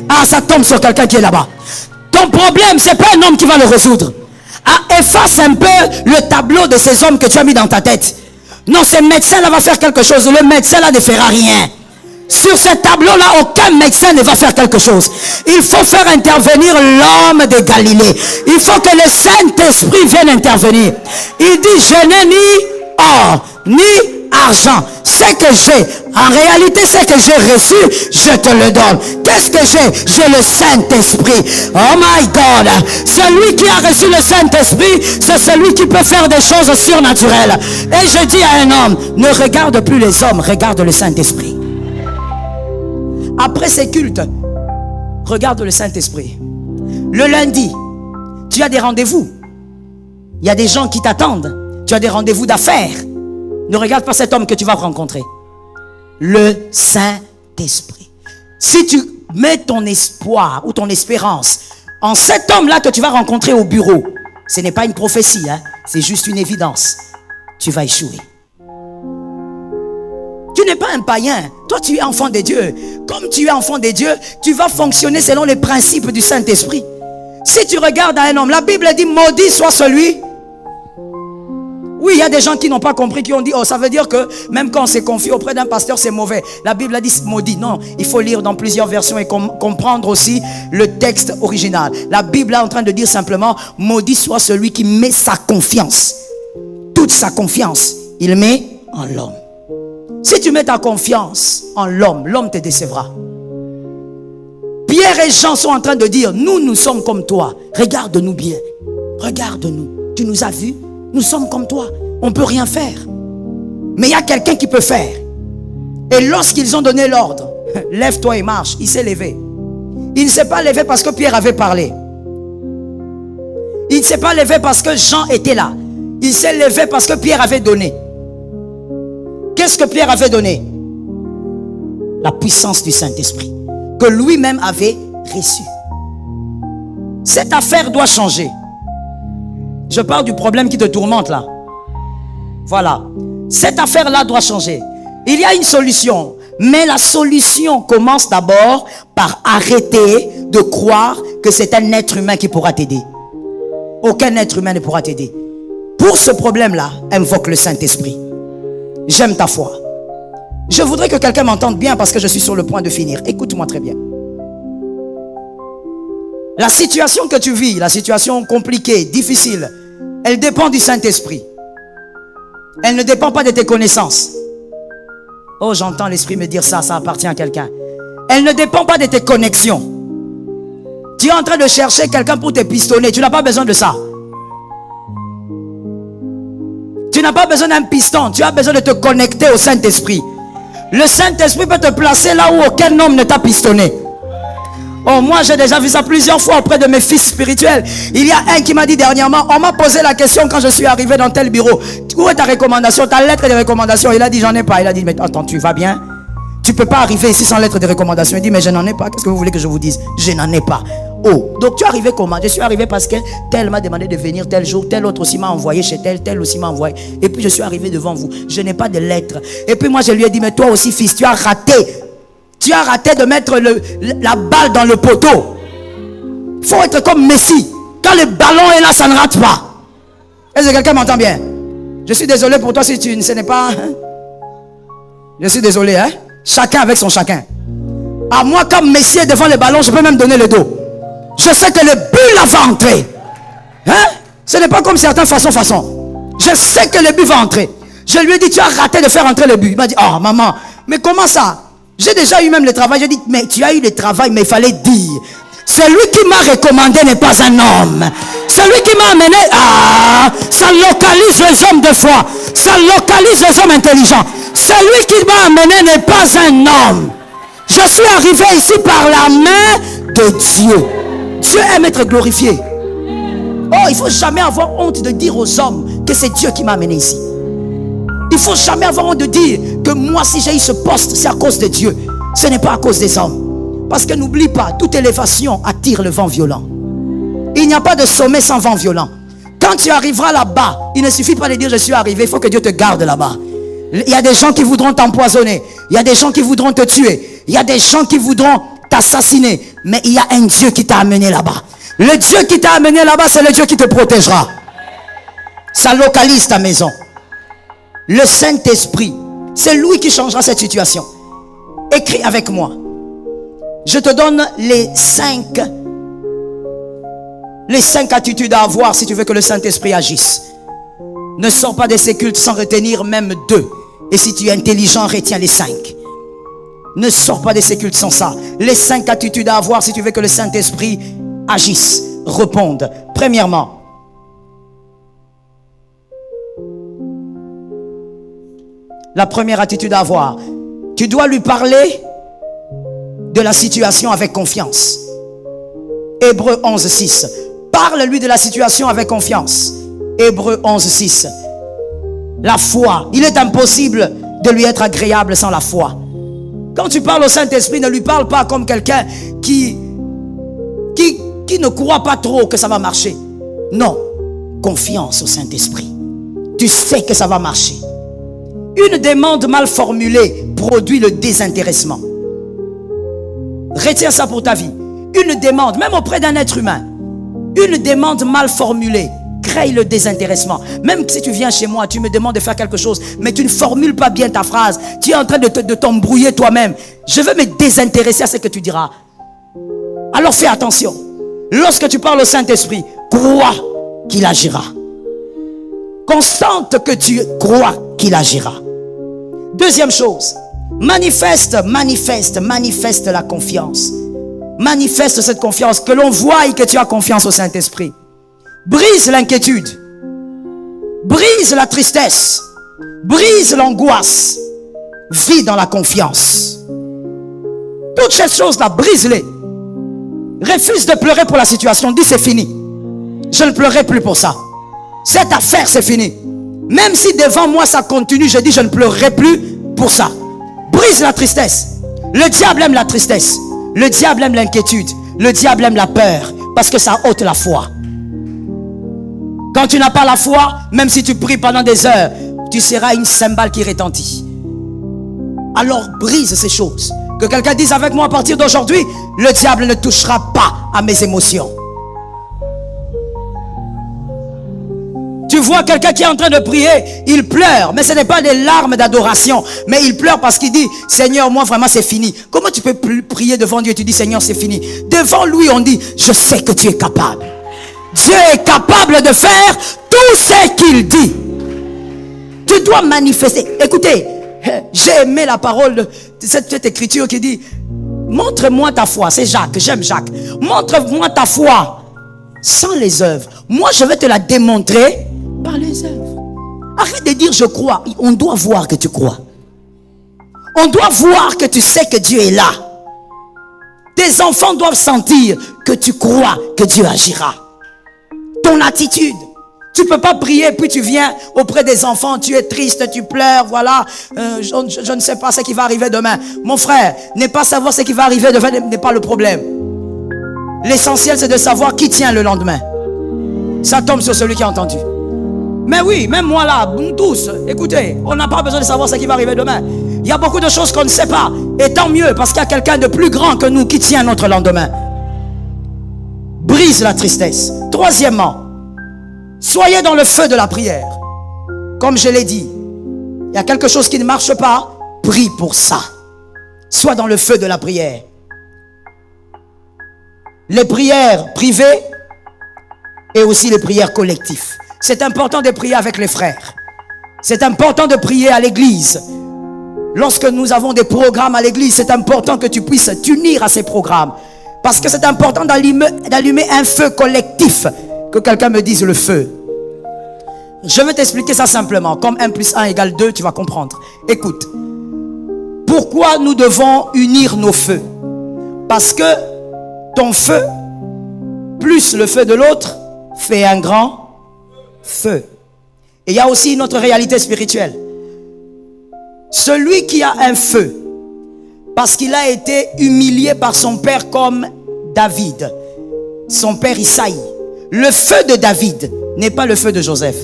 Ah, ça tombe sur quelqu'un qui est là-bas. Ton problème c'est pas un homme qui va le résoudre. Ah, efface un peu le tableau de ces hommes que tu as mis dans ta tête. Non, ce médecin-là va faire quelque chose. Le médecin-là ne fera rien. Sur ce tableau-là, aucun médecin ne va faire quelque chose. Il faut faire intervenir l'homme de Galilée. Il faut que le Saint-Esprit vienne intervenir. Il dit, je n'ai ni or, ni argent. Ce que j'ai, en réalité, ce que j'ai reçu, je te le donne. Qu'est-ce que j'ai? J'ai le Saint-Esprit. Oh my God. Celui qui a reçu le Saint-Esprit, c'est celui qui peut faire des choses surnaturelles. Et je dis à un homme, ne regarde plus les hommes, regarde le Saint-Esprit. Après ces cultes, regarde le Saint-Esprit. Le lundi, tu as des rendez-vous. Il y a des gens qui t'attendent. Tu as des rendez-vous d'affaires. Ne regarde pas cet homme que tu vas rencontrer. Le Saint-Esprit. Si tu mets ton espoir ou ton espérance en cet homme-là que tu vas rencontrer au bureau, ce n'est pas une prophétie, hein? C'est juste une évidence. Tu vas échouer. Tu n'es pas un païen. Toi, tu es enfant de Dieu. Comme tu es enfant de Dieu, tu vas fonctionner selon les principes du Saint-Esprit. Si tu regardes à un homme, la Bible dit, maudit soit celui. Oui, il y a des gens qui n'ont pas compris, qui ont dit, oh, ça veut dire que même quand on se confie auprès d'un pasteur, c'est mauvais. La Bible a dit maudit. Non, il faut lire dans plusieurs versions et comprendre aussi le texte original. La Bible est en train de dire simplement, maudit soit celui qui met sa confiance. Toute sa confiance, il met en l'homme. Si tu mets ta confiance en l'homme, l'homme te décevra. Pierre et Jean sont en train de dire, nous sommes comme toi. Regarde-nous bien. Regarde-nous. Tu nous as vus? Nous sommes comme toi. On ne peut rien faire. Mais il y a quelqu'un qui peut faire. Et lorsqu'ils ont donné l'ordre, lève-toi et marche, il s'est levé. Il ne s'est pas levé parce que Pierre avait parlé. Il ne s'est pas levé parce que Jean était là. Il s'est levé parce que Pierre avait donné. Qu'est-ce que Pierre avait donné? La puissance du Saint-Esprit que lui-même avait reçue. Cette affaire doit changer. Je parle du problème qui te tourmente là. Voilà. Cette affaire-là doit changer. Il y a une solution. Mais la solution commence d'abord par arrêter de croire que c'est un être humain qui pourra t'aider. Aucun être humain ne pourra t'aider. Pour ce problème-là, invoque le Saint-Esprit. J'aime ta foi. Je voudrais que quelqu'un m'entende bien parce que je suis sur le point de finir. Écoute-moi très bien. La situation que tu vis, la situation compliquée, difficile, elle dépend du Saint-Esprit. Elle ne dépend pas de tes connaissances. Oh, j'entends l'Esprit me dire ça, ça appartient à quelqu'un. Elle ne dépend pas de tes connexions. Tu es en train de chercher quelqu'un pour te pistonner. Tu n'as pas besoin de ça. Tu n'as pas besoin d'un piston. Tu as besoin de te connecter au Saint-Esprit. Le Saint-Esprit peut te placer là où aucun homme ne t'a pistonné. Oh, moi j'ai déjà vu ça plusieurs fois auprès de mes fils spirituels. Il y a un qui m'a dit dernièrement, on m'a posé la question quand je suis arrivé dans tel bureau. Où est ta recommandation, ta lettre de recommandation? Il a dit, j'en ai pas. Il a dit, mais attends, tu vas bien? Tu peux pas arriver ici sans lettre de recommandation. Il dit, mais je n'en ai pas. Qu'est-ce que vous voulez que je vous dise? Je n'en ai pas. Oh, donc tu es arrivé comment? Je suis arrivé parce que tel m'a demandé de venir tel jour, tel autre aussi m'a envoyé chez tel aussi m'a envoyé. Et puis je suis arrivé devant vous. Je n'ai pas de lettre. Et puis moi je lui ai dit, mais toi aussi fils, tu as raté. Tu as raté de mettre la balle dans le poteau. Il faut être comme Messi. Quand le ballon est là, ça ne rate pas. Est-ce que quelqu'un m'entend bien? Je suis désolé pour toi si ce n'est pas... Je suis désolé, hein? Chacun avec son chacun. À moi, comme Messi est devant le ballon, je peux même donner le dos. Je sais que le but là va entrer. Hein? Ce n'est pas comme certains façon. Je sais que le but va entrer. Je lui ai dit, tu as raté de faire entrer le but. Il m'a dit, oh maman, mais comment ça? J'ai déjà eu même le travail. J'ai dit, mais tu as eu le travail, mais il fallait dire. Celui qui m'a recommandé n'est pas un homme. Celui qui m'a amené, ça localise les hommes de foi. Ça localise les hommes intelligents. Celui qui m'a amené n'est pas un homme. Je suis arrivé ici par la main de Dieu. Dieu aime être glorifié. Oh, il ne faut jamais avoir honte de dire aux hommes que c'est Dieu qui m'a amené ici. Il ne faut jamais avoir honte de dire que moi, si j'ai eu ce poste, c'est à cause de Dieu. Ce n'est pas à cause des hommes. Parce que n'oublie pas, toute élévation attire le vent violent. Il n'y a pas de sommet sans vent violent. Quand tu arriveras là-bas, il ne suffit pas de dire je suis arrivé, il faut que Dieu te garde là-bas. Il y a des gens qui voudront t'empoisonner. Il y a des gens qui voudront te tuer. Il y a des gens qui voudront t'assassiner. Mais il y a un Dieu qui t'a amené là-bas. Le Dieu qui t'a amené là-bas, c'est le Dieu qui te protégera. Ça localise ta maison. Le Saint-Esprit, c'est lui qui changera cette situation. Écris avec moi. Je te donne les 5 attitudes à avoir si tu veux que le Saint-Esprit agisse. Ne sors pas de ces cultes sans retenir même 2. Et si tu es intelligent, retiens les 5. Ne sors pas de ces cultes sans ça. Les 5 attitudes à avoir si tu veux que le Saint-Esprit agisse, réponde. Premièrement, la première attitude à avoir, tu dois lui parler de la situation avec confiance. Hébreux 11:6. Parle-lui de la situation avec confiance. Hébreux 11:6. La foi. Il est impossible de lui être agréable sans la foi. Quand tu parles au Saint-Esprit, ne lui parle pas comme quelqu'un qui ne croit pas trop que ça va marcher. Non. Confiance au Saint-Esprit. Tu sais que ça va marcher. Une demande mal formulée produit le désintéressement. Retiens ça pour ta vie. Une demande, même auprès d'un être humain, une demande mal formulée crée le désintéressement. Même si tu viens chez moi, tu me demandes de faire quelque chose, mais tu ne formules pas bien ta phrase, tu es en train de t'embrouiller toi-même. Je veux me désintéresser à ce que tu diras. Alors fais attention. Lorsque tu parles au Saint-Esprit, crois qu'il agira. Constate que tu crois qu'il agira. Deuxième chose, manifeste la confiance. Manifeste cette confiance, que l'on voie que tu as confiance au Saint-Esprit. Brise l'inquiétude, brise la tristesse, brise l'angoisse, vis dans la confiance. Toutes ces choses-là, brise-les. Refuse de pleurer pour la situation, dis c'est fini. Je ne pleurerai plus pour ça. Cette affaire, c'est fini. Même si devant moi ça continue, je dis je ne pleurerai plus pour ça. Brise la tristesse. Le diable aime la tristesse. Le diable aime l'inquiétude. Le diable aime la peur. Parce que ça ôte la foi. Quand tu n'as pas la foi, même si tu pries pendant des heures, tu seras une cymbale qui retentit. Alors brise ces choses. Que quelqu'un dise avec moi à partir d'aujourd'hui, le diable ne touchera pas à mes émotions. Tu vois quelqu'un qui est en train de prier, il pleure, mais ce n'est pas des larmes d'adoration, mais il pleure parce qu'il dit, Seigneur, moi vraiment c'est fini. Comment tu peux prier devant Dieu et tu dis, Seigneur, c'est fini? Devant lui, on dit, je sais que tu es capable. Dieu est capable de faire tout ce qu'il dit. Tu dois manifester. Écoutez, j'ai aimé la parole de cette écriture qui dit, montre-moi ta foi. C'est Jacques, j'aime Jacques. Montre-moi ta foi sans les œuvres. Moi, je vais te la démontrer par les œuvres. Arrête de dire je crois. On doit voir que tu crois. On doit voir que tu sais que Dieu est là. Tes enfants doivent sentir que tu crois que Dieu agira. Ton attitude. Tu ne peux pas prier puis tu viens auprès des enfants, tu es triste, tu pleures, voilà. Je ne sais pas ce qui va arriver demain. Mon frère, ne pas savoir ce qui va arriver demain n'est pas le problème. L'essentiel c'est de savoir qui tient le lendemain. Ça tombe sur celui qui a entendu. Mais oui, même moi là, nous tous, écoutez, on n'a pas besoin de savoir ce qui va arriver demain. Il y a beaucoup de choses qu'on ne sait pas. Et tant mieux, parce qu'il y a quelqu'un de plus grand que nous qui tient notre lendemain. Brise la tristesse. Troisièmement, soyez dans le feu de la prière. Comme je l'ai dit, il y a quelque chose qui ne marche pas, prie pour ça. Sois dans le feu de la prière. Les prières privées et aussi les prières collectives. C'est important de prier avec les frères. C'est important de prier à l'église. Lorsque nous avons des programmes à l'église, c'est important que tu puisses t'unir à ces programmes. Parce que c'est important d'allumer un feu collectif. Que quelqu'un me dise le feu. Je vais t'expliquer ça simplement. Comme 1 plus 1 égale 2, tu vas comprendre. Écoute. Pourquoi nous devons unir nos feux? Parce que ton feu, plus le feu de l'autre, fait un grand feu. Et il y a aussi une autre réalité spirituelle. Celui qui a un feu, parce qu'il a été humilié par son père comme David, son père Isaïe. Le feu de David n'est pas le feu de Joseph.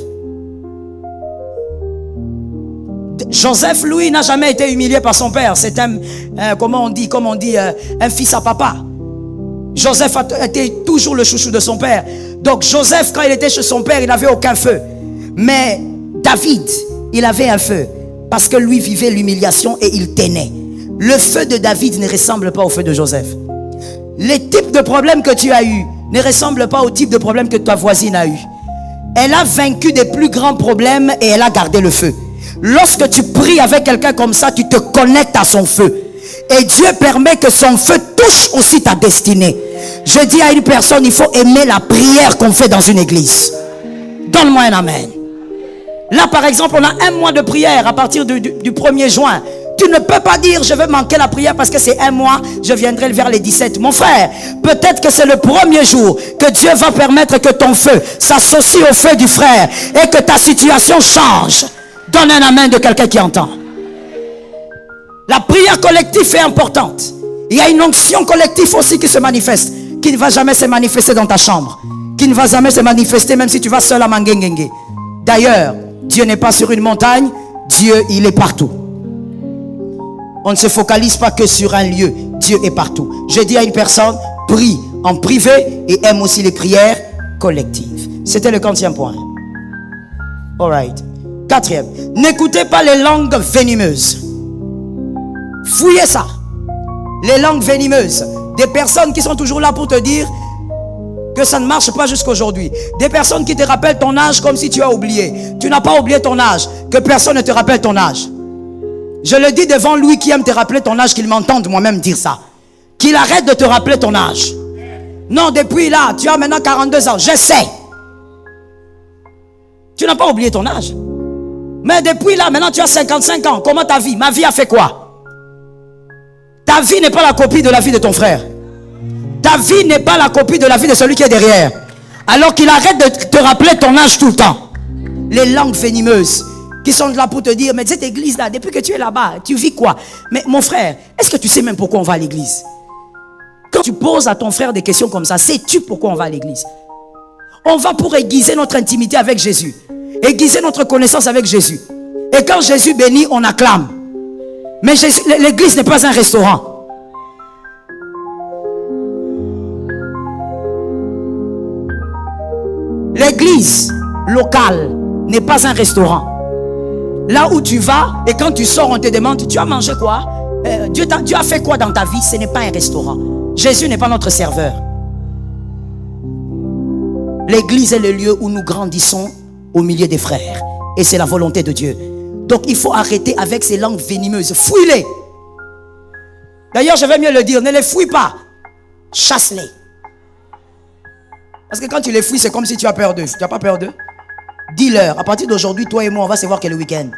Joseph, lui, n'a jamais été humilié par son père. C'est un, un fils à papa. Joseph a été toujours le chouchou de son père. Donc Joseph, quand il était chez son père, il n'avait aucun feu. Mais David, il avait un feu. Parce que lui vivait l'humiliation et il tenait. Le feu de David ne ressemble pas au feu de Joseph. Les types de problèmes que tu as eu ne ressemblent pas au type de problèmes que ta voisine a eu. Elle a vaincu des plus grands problèmes et elle a gardé le feu. Lorsque tu pries avec quelqu'un comme ça, tu te connectes à son feu. Et Dieu permet que son feu touche aussi ta destinée. Je dis à une personne, il faut aimer la prière qu'on fait dans une église. Donne-moi un amen. Là par exemple, on a un mois de prière à partir du 1er juin. Tu ne peux pas dire je vais manquer la prière parce que c'est un mois, je viendrai vers les 17. Mon frère, peut-être que c'est le premier jour que Dieu va permettre que ton feu s'associe au feu du frère et que ta situation change. Donne un amen de quelqu'un qui entend. La prière collective est importante. Il y a une onction collective aussi qui se manifeste, qui ne va jamais se manifester dans ta chambre, qui ne va jamais se manifester même si tu vas seul à Mangengenge. D'ailleurs, Dieu n'est pas sur une montagne, Dieu il est partout. On ne se focalise pas que sur un lieu, Dieu est partout. Je dis à une personne, prie en privé et aime aussi les prières collectives. C'était le 40e point. Alright. 4e, n'écoutez pas les langues venimeuses. Fouillez ça. Les langues venimeuses. Des personnes qui sont toujours là pour te dire que ça ne marche pas jusqu'aujourd'hui. Des personnes qui te rappellent ton âge comme si tu as oublié. Tu n'as pas oublié ton âge. Que personne ne te rappelle ton âge. Je le dis devant lui qui aime te rappeler ton âge, qu'il m'entende moi-même dire ça. Qu'il arrête de te rappeler ton âge. Non, depuis là, tu as maintenant 42 ans. Je sais. Tu n'as pas oublié ton âge. Mais depuis là, maintenant tu as 55 ans. Comment ta vie? Ma vie a fait quoi? Ta vie n'est pas la copie de la vie de ton frère. Ta vie n'est pas la copie de la vie de celui qui est derrière. Alors qu'il arrête de te rappeler ton âge tout le temps. Les langues venimeuses qui sont là pour te dire, mais cette église-là, depuis que tu es là-bas, tu vis quoi? Mais mon frère, est-ce que tu sais même pourquoi on va à l'église? Quand tu poses à ton frère des questions comme ça, sais-tu pourquoi on va à l'église? On va pour aiguiser notre intimité avec Jésus, aiguiser notre connaissance avec Jésus. Et quand Jésus bénit, on acclame. Mais l'église n'est pas un restaurant. L'église locale n'est pas un restaurant. Là où tu vas et quand tu sors, on te demande, tu as mangé quoi? Tu as fait quoi dans ta vie? Ce n'est pas un restaurant. Jésus n'est pas notre serveur. L'église est le lieu où nous grandissons au milieu des frères. Et c'est la volonté de Dieu. Donc il faut arrêter avec ces langues venimeuses. Fouille-les. D'ailleurs, je vais mieux le dire, ne les fouille pas. Chasse-les. Parce que quand tu les fouilles, c'est comme si tu as peur d'eux. Tu n'as pas peur d'eux? Dis-leur, à partir d'aujourd'hui, toi et moi, on va se voir que le week-end.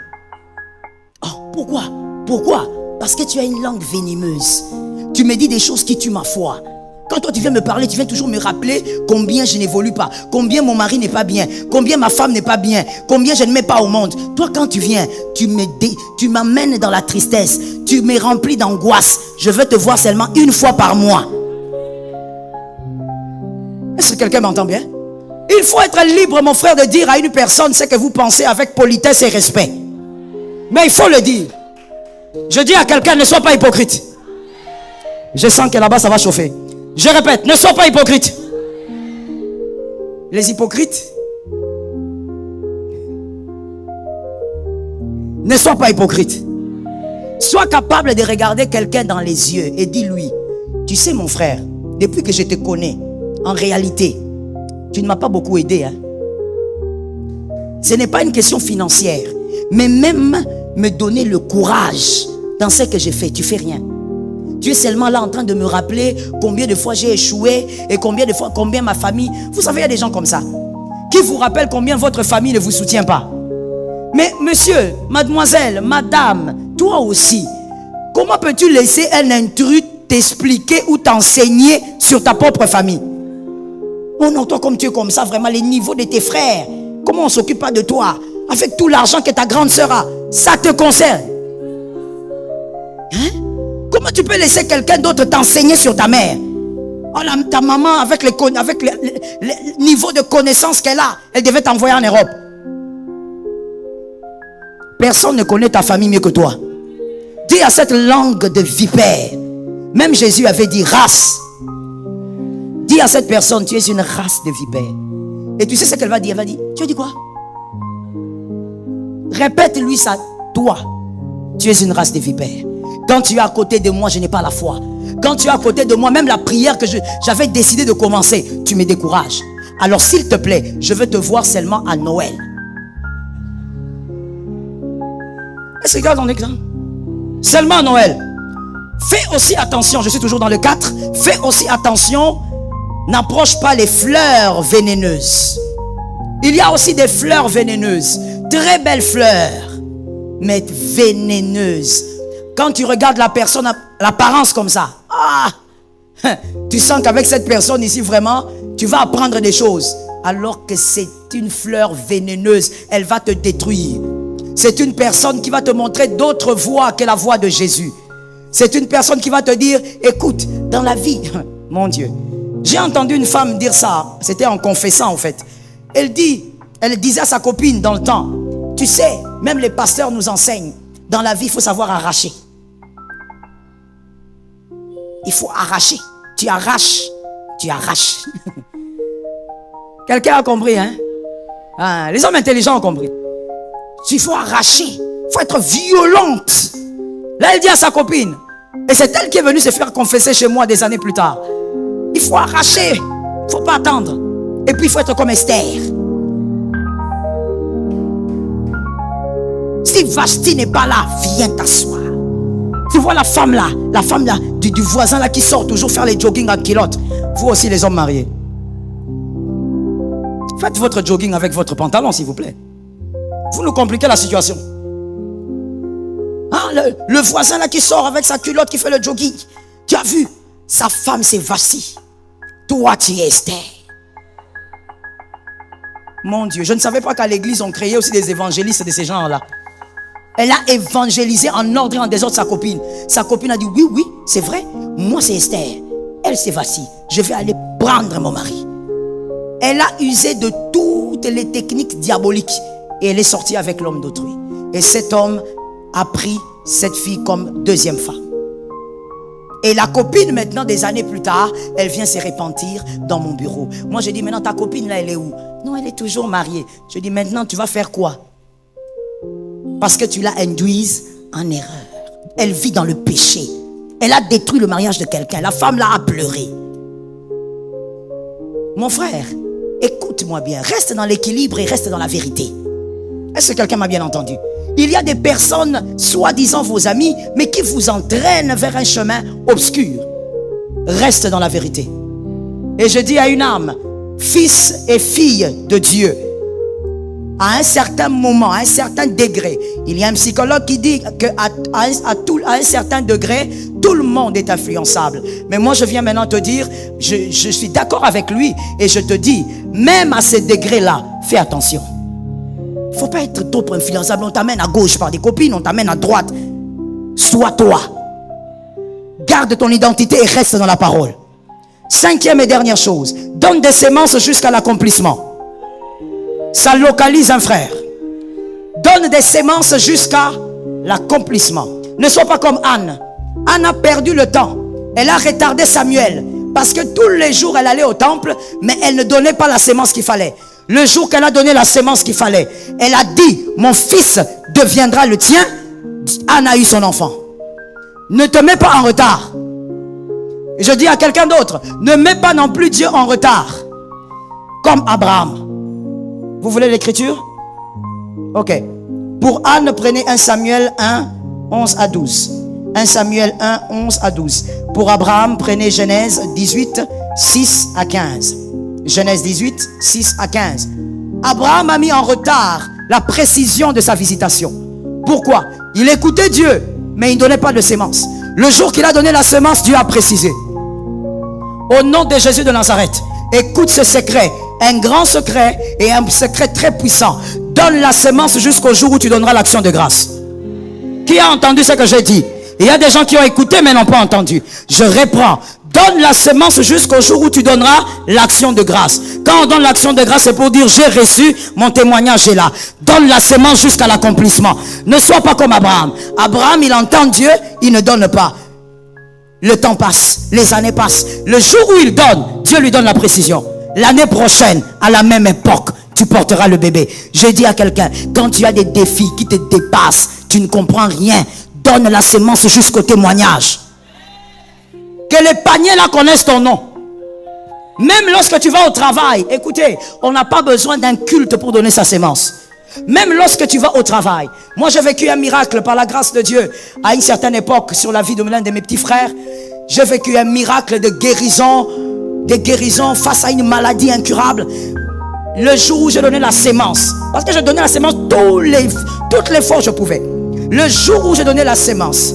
Oh, pourquoi? Pourquoi? Parce que tu as une langue venimeuse. Tu me dis des choses qui tuent ma foi. Quand toi tu viens me parler, tu viens toujours me rappeler combien je n'évolue pas, combien mon mari n'est pas bien, combien ma femme n'est pas bien, combien je ne mets pas au monde. Toi quand tu viens, tu m'amènes dans la tristesse, tu me remplis d'angoisse. Je veux te voir seulement une fois par mois. Est-ce que quelqu'un m'entend bien? Il faut être libre, mon frère, de dire à une personne ce que vous pensez avec politesse et respect. Mais il faut le dire. Je dis à quelqu'un, ne sois pas hypocrite. Je sens que là-bas ça va chauffer. Je répète, ne sois pas hypocrite. Les hypocrites, ne sois pas hypocrite. Sois capable de regarder quelqu'un dans les yeux et dis-lui, tu sais mon frère, depuis que je te connais, en réalité, tu ne m'as pas beaucoup aidé. Hein? Ce n'est pas une question financière, mais même me donner le courage dans ce que j'ai fait, tu fais rien. Tu es seulement là en train de me rappeler combien de fois j'ai échoué et combien ma famille... Vous savez, il y a des gens comme ça qui vous rappellent combien votre famille ne vous soutient pas. Mais monsieur, mademoiselle, madame, toi aussi, comment peux-tu laisser un intrus t'expliquer ou t'enseigner sur ta propre famille? Oh non, toi comme tu es comme ça, vraiment, les niveaux de tes frères, comment on ne s'occupe pas de toi? Avec tout l'argent que ta grande sœur a, ça te concerne. Hein? Comment tu peux laisser quelqu'un d'autre t'enseigner sur ta mère? Oh, ta maman, avec le niveau de connaissance qu'elle a, elle devait t'envoyer en Europe. Personne ne connaît ta famille mieux que toi. Dis à cette langue de vipère. Même Jésus avait dit race. Dis à cette personne, tu es une race de vipères. Et tu sais ce qu'elle va dire? Elle va dire, tu as dit quoi? Répète-lui ça. Toi, tu es une race de vipères. Quand tu es à côté de moi, je n'ai pas la foi. Quand tu es à côté de moi, même la prière que j'avais décidé de commencer, tu me décourages. Alors s'il te plaît, je veux te voir seulement à Noël. Est-ce que regarde ton exemple? Seulement à Noël. Fais aussi attention, je suis toujours dans le 4. Fais aussi attention, n'approche pas les fleurs vénéneuses. Il y a aussi des fleurs vénéneuses. Très belles fleurs, mais vénéneuses. Quand tu regardes la personne, l'apparence comme ça, tu sens qu'avec cette personne ici, vraiment, tu vas apprendre des choses. Alors que c'est une fleur vénéneuse, elle va te détruire. C'est une personne qui va te montrer d'autres voies que la voie de Jésus. C'est une personne qui va te dire, écoute, dans la vie, mon Dieu, j'ai entendu une femme dire ça, c'était en confessant en fait. Elle disait à sa copine dans le temps, tu sais, même les pasteurs nous enseignent, dans la vie, il faut savoir arracher. Il faut arracher. Tu arraches. Tu arraches. Quelqu'un a compris, hein? Les hommes intelligents ont compris. Il faut arracher. Il faut être violente. Là, elle dit à sa copine. Et c'est elle qui est venue se faire confesser chez moi des années plus tard. Il faut arracher. Il ne faut pas attendre. Et puis, il faut être comme Esther. Si Vashti n'est pas là, viens t'asseoir. Tu vois la femme là du voisin là qui sort toujours faire les jogging en culotte. Vous aussi les hommes mariés. Faites votre jogging avec votre pantalon s'il vous plaît. Vous nous compliquez la situation. Le voisin là qui sort avec sa culotte qui fait le jogging. Tu as vu, sa femme c'est Vashti. Toi tu es Esther. Mon Dieu, je ne savais pas qu'à l'église, on créait aussi des évangélistes de ces gens-là. Elle a évangélisé en ordre et en désordre sa copine. Sa copine a dit, oui, oui, c'est vrai. Moi, c'est Esther. Elle, c'est Vassi. Je vais aller prendre mon mari. Elle a usé de toutes les techniques diaboliques. Et elle est sortie avec l'homme d'autrui. Et cet homme a pris cette fille comme deuxième femme. Et la copine, maintenant, des années plus tard, elle vient se repentir dans mon bureau. Moi, je dis, maintenant, ta copine, là, elle est où? Non, elle est toujours mariée. Je dis, maintenant, tu vas faire quoi? Parce que tu l'as induise en erreur. Elle vit dans le péché. Elle a détruit le mariage de quelqu'un. La femme, là, a pleuré. Mon frère, écoute-moi bien. Reste dans l'équilibre et reste dans la vérité. Est-ce que quelqu'un m'a bien entendu? Il y a des personnes, soi-disant vos amis, mais qui vous entraînent vers un chemin obscur. Reste dans la vérité. Et je dis à une âme, fils et fille de Dieu, à un certain moment, à un certain degré, il y a un psychologue qui dit qu'à un certain degré, tout le monde est influençable. Mais moi, je viens maintenant te dire, je suis d'accord avec lui et je te dis, même à ce degré-là, fais attention. Il ne faut pas être trop influençable. On t'amène à gauche par des copines, on t'amène à droite. Sois toi. Garde ton identité et reste dans la parole. Cinquième et dernière chose, donne des semences jusqu'à l'accomplissement. Ça localise un frère. Donne des semences jusqu'à l'accomplissement. Ne sois pas comme Anne. Anne a perdu le temps. Elle a retardé Samuel. Parce que tous les jours, elle allait au temple, mais elle ne donnait pas la sémence qu'il fallait. Le jour qu'elle a donné la sémence qu'il fallait, elle a dit, mon fils deviendra le tien. Anne a eu son enfant. Ne te mets pas en retard. Et je dis à quelqu'un d'autre, ne mets pas non plus Dieu en retard. Comme Abraham. Vous voulez l'écriture? Ok. Pour Anne, prenez 1 Samuel 1, 11 à 12. 1 Samuel 1, 11 à 12. Pour Abraham, prenez Genèse 18, 6 à 15. Genèse 18, 6 à 15. Abraham a mis en retard la précision de sa visitation. Pourquoi? Il écoutait Dieu, mais il ne donnait pas de sémence. Le jour qu'il a donné la sémence, Dieu a précisé. Au nom de Jésus de Nazareth, écoute ce secret. Un grand secret et un secret très puissant. Donne la sémence jusqu'au jour où tu donneras l'action de grâce. Qui a entendu ce que j'ai dit? Il y a des gens qui ont écouté mais n'ont pas entendu. Je reprends. Donne la sémence jusqu'au jour où tu donneras l'action de grâce. Quand on donne l'action de grâce, c'est pour dire j'ai reçu, mon témoignage est là. Donne la sémence jusqu'à l'accomplissement. Ne sois pas comme Abraham. Abraham, il entend Dieu, il ne donne pas. Le temps passe, les années passent. Le jour où il donne, Dieu lui donne la précision. L'année prochaine, à la même époque, tu porteras le bébé. Je dis à quelqu'un, quand tu as des défis qui te dépassent, tu ne comprends rien, donne la sémence jusqu'au témoignage. Que les paniers là connaissent ton nom. Même lorsque tu vas au travail, écoutez, on n'a pas besoin d'un culte pour donner sa sémence. Même lorsque tu vas au travail. Moi, j'ai vécu un miracle par la grâce de Dieu. À une certaine époque, sur la vie de l'un de mes petits frères, j'ai vécu un miracle de guérison face à une maladie incurable. Le jour où j'ai donné la sémence, parce que je donnais la sémence toutes les fois que je pouvais. Le jour où j'ai donné la sémence,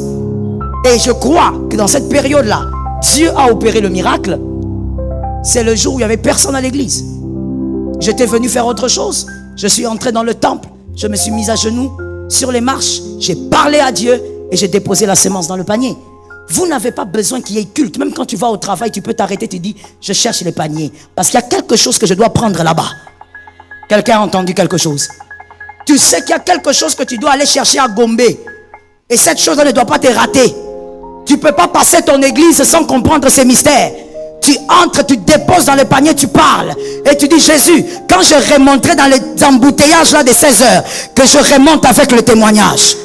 et je crois que dans cette période-là, Dieu a opéré le miracle. C'est le jour où il n'y avait personne à l'église. J'étais venu faire autre chose. Je suis entré dans le temple. Je me suis mis à genoux sur les marches. J'ai parlé à Dieu et j'ai déposé la sémence dans le panier. Vous n'avez pas besoin qu'il y ait culte. Même quand tu vas au travail, tu peux t'arrêter. Tu dis, je cherche les paniers. Parce qu'il y a quelque chose que je dois prendre là-bas. Quelqu'un a entendu quelque chose? Tu sais qu'il y a quelque chose que tu dois aller chercher à Gombe. Et cette chose-là ne doit pas te rater. Tu ne peux pas passer ton église sans comprendre ces mystères. Tu entres, tu déposes dans le panier, tu parles. Et tu dis, Jésus, quand je remonterai dans les embouteillages là de 16 heures, que je remonte avec le témoignage.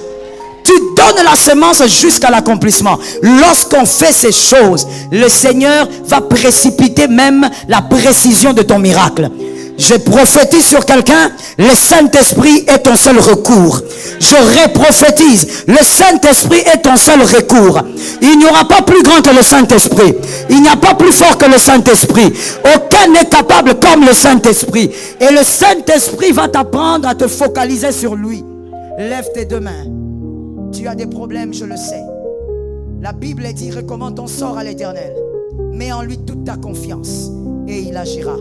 Tu donnes la semence jusqu'à l'accomplissement. Lorsqu'on fait ces choses, le Seigneur va précipiter même la précision de ton miracle. Je prophétise sur quelqu'un, le Saint-Esprit est ton seul recours. Je reprophétise, le Saint-Esprit est ton seul recours. Il n'y aura pas plus grand que le Saint-Esprit. Il n'y a pas plus fort que le Saint-Esprit. Aucun n'est capable comme le Saint-Esprit. Et le Saint-Esprit va t'apprendre à te focaliser sur lui. Lève tes deux mains. Tu as des problèmes, je le sais. La Bible dit, recommande ton sort à l'Éternel. Mets en lui toute ta confiance et il agira.